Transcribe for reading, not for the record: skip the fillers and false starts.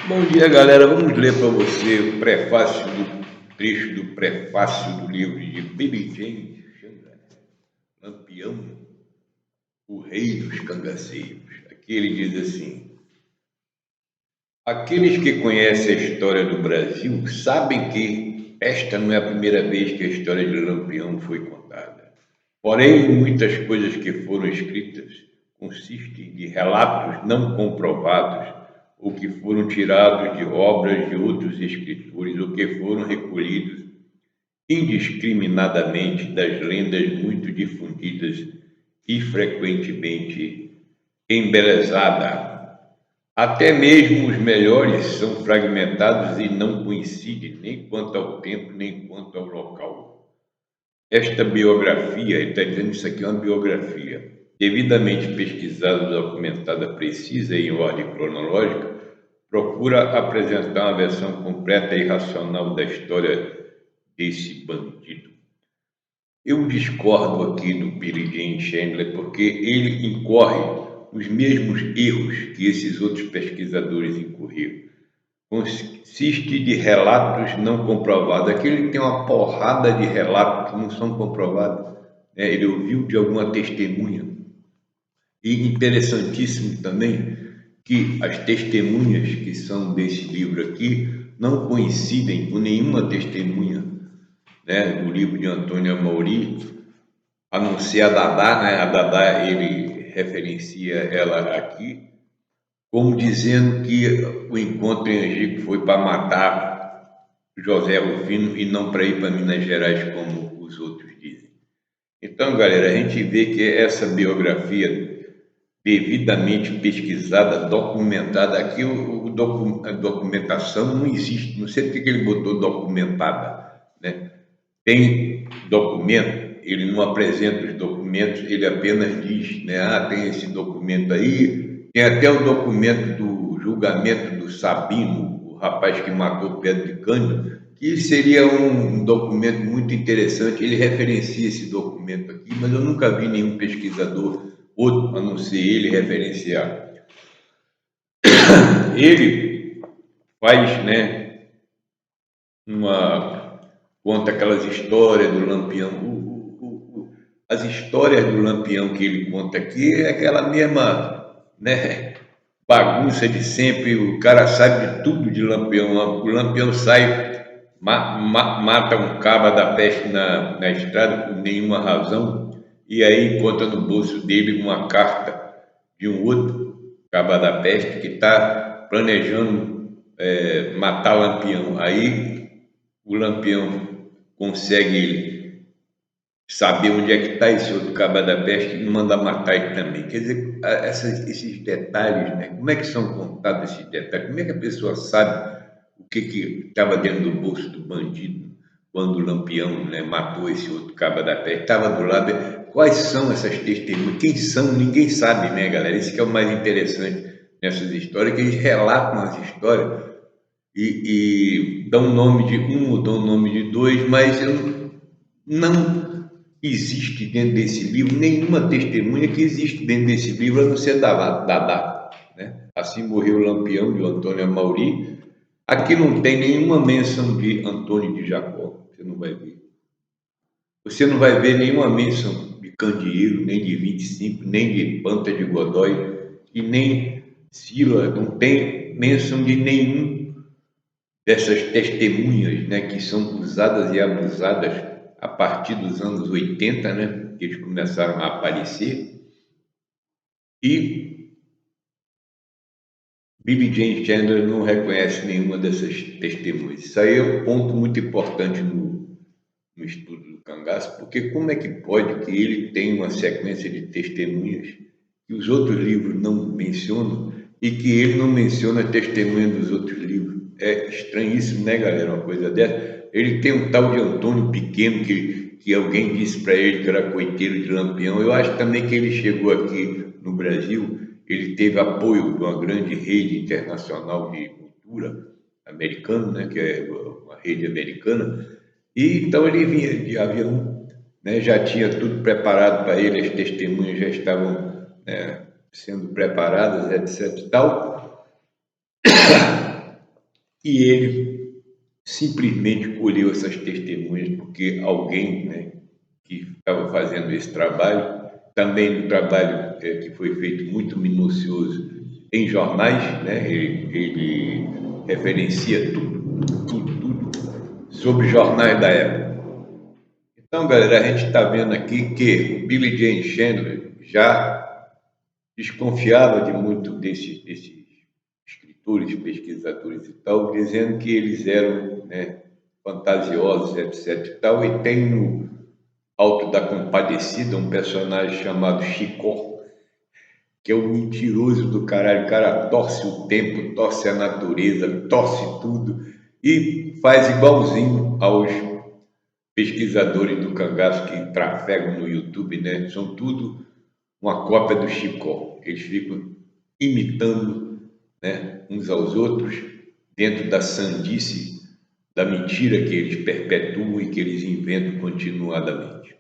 Bom dia, galera. Vamos ler para você o prefácio trecho do prefácio do livro de Billy James Chandler, Lampião, o rei dos cangaceiros. Aqui ele diz assim: aqueles que conhecem a história do Brasil sabem que esta não é a primeira vez que a história de Lampião foi contada. Porém, muitas coisas que foram escritas consistem de relatos não comprovados ou que foram tirados de obras de outros escritores ou que foram recolhidos indiscriminadamente das lendas muito difundidas e frequentemente embelezadas. Até mesmo os melhores são fragmentados e não coincidem nem quanto ao tempo, nem quanto ao local. Esta biografia, ele está dizendo isso aqui é uma biografia, devidamente pesquisada, documentada, precisa e em ordem cronológica, procura apresentar uma versão completa e racional da história desse bandido. Eu discordo aqui do Billy Jane Chandler porque ele incorre os mesmos erros que esses outros pesquisadores incorreram. Consiste de relatos não comprovados. Aqui ele tem uma porrada de relatos que não são comprovados. Ele ouviu de alguma testemunha. E interessantíssimo também que as testemunhas que são desse livro aqui não coincidem com nenhuma testemunha, do livro de Antônio Amauri, a não ser a Dadá, A Dadá, ele referencia ela aqui, como dizendo que o encontro em Angico foi para matar José Rufino e não para ir para Minas Gerais, como os outros dizem. Então, galera, a gente vê que essa biografia devidamente pesquisada, documentada, aqui a documentação não existe, não sei porque que ele botou documentada, Tem documento, ele não apresenta os documentos, ele apenas diz, tem esse documento aí, tem até o documento do julgamento do Sabino, o rapaz que matou Pedro de Cândido, que seria um documento muito interessante, ele referencia esse documento aqui, mas eu nunca vi nenhum pesquisador, outro, a não ser ele, referenciar. Ele faz, conta aquelas histórias do Lampião. As histórias do Lampião que ele conta aqui é aquela mesma, bagunça de sempre. O cara sabe de tudo de Lampião. O Lampião sai, mata um caba da peste na estrada por nenhuma razão e aí encontra no bolso dele uma carta de um outro caba da peste que está planejando matar Lampião. Aí o Lampião consegue saber onde é que está esse outro caba da peste e manda matar ele também. Quer dizer, esses detalhes, como é que são contados esses detalhes? Como é que a pessoa sabe o que estava dentro do bolso do bandido quando o Lampião matou esse outro caba da peste? Estava do lado. Quais são essas testemunhas? Quem são? Ninguém sabe, galera? Isso que é o mais interessante nessas histórias, que eles relatam as histórias e dão o nome de um ou dão o nome de dois, mas não existe dentro desse livro nenhuma testemunha que existe dentro desse livro, a não ser Dadá. Assim morreu o Lampião, de Antônio Amauri. Aqui não tem nenhuma menção de Antônio de Jacó, você não vai ver. Você não vai ver nenhuma menção de Candeeiro, nem de 25, nem de Panta de Godói, e nem Sila, não tem menção de nenhum dessas testemunhas, que são usadas e abusadas a partir dos anos 80, que eles começaram a aparecer. E Billy Jane Chandler não reconhece nenhuma dessas testemunhas. Isso aí é um ponto muito importante no estudo do cangaço, porque como é que pode que ele tenha uma sequência de testemunhas que os outros livros não mencionam e que ele não menciona a testemunha dos outros livros? É estranhíssimo, galera, uma coisa dessa. Ele tem um tal de Antônio Pequeno, que alguém disse para ele que era coiteiro de Lampião. Eu acho também que ele chegou aqui no Brasil, ele teve apoio de uma grande rede internacional de cultura americana, que é uma rede americana, e então ele vinha de avião, já tinha tudo preparado para ele, as testemunhas já estavam sendo preparadas, etc. e tal. e ele simplesmente colheu essas testemunhas porque alguém, né, que estava fazendo esse trabalho, também um trabalho que foi feito muito minucioso em jornais, né, ele referencia tudo sobre jornais da época. Então, galera, a gente está vendo aqui que o Billy Jane Chandler já desconfiava de muito desses escritores, pesquisadores e tal, dizendo que eles eram, né, fantasiosos, etc. e tal, e tem no Alto da Compadecida um personagem chamado Chicó, que é o mentiroso do caralho. O cara torce o tempo, torce a natureza, torce tudo e faz igualzinho aos pesquisadores do cangaço que trafegam no YouTube, né? São tudo uma cópia do Chicó. Eles ficam imitando, né, uns aos outros dentro da sandice, da mentira que eles perpetuam e que eles inventam continuadamente.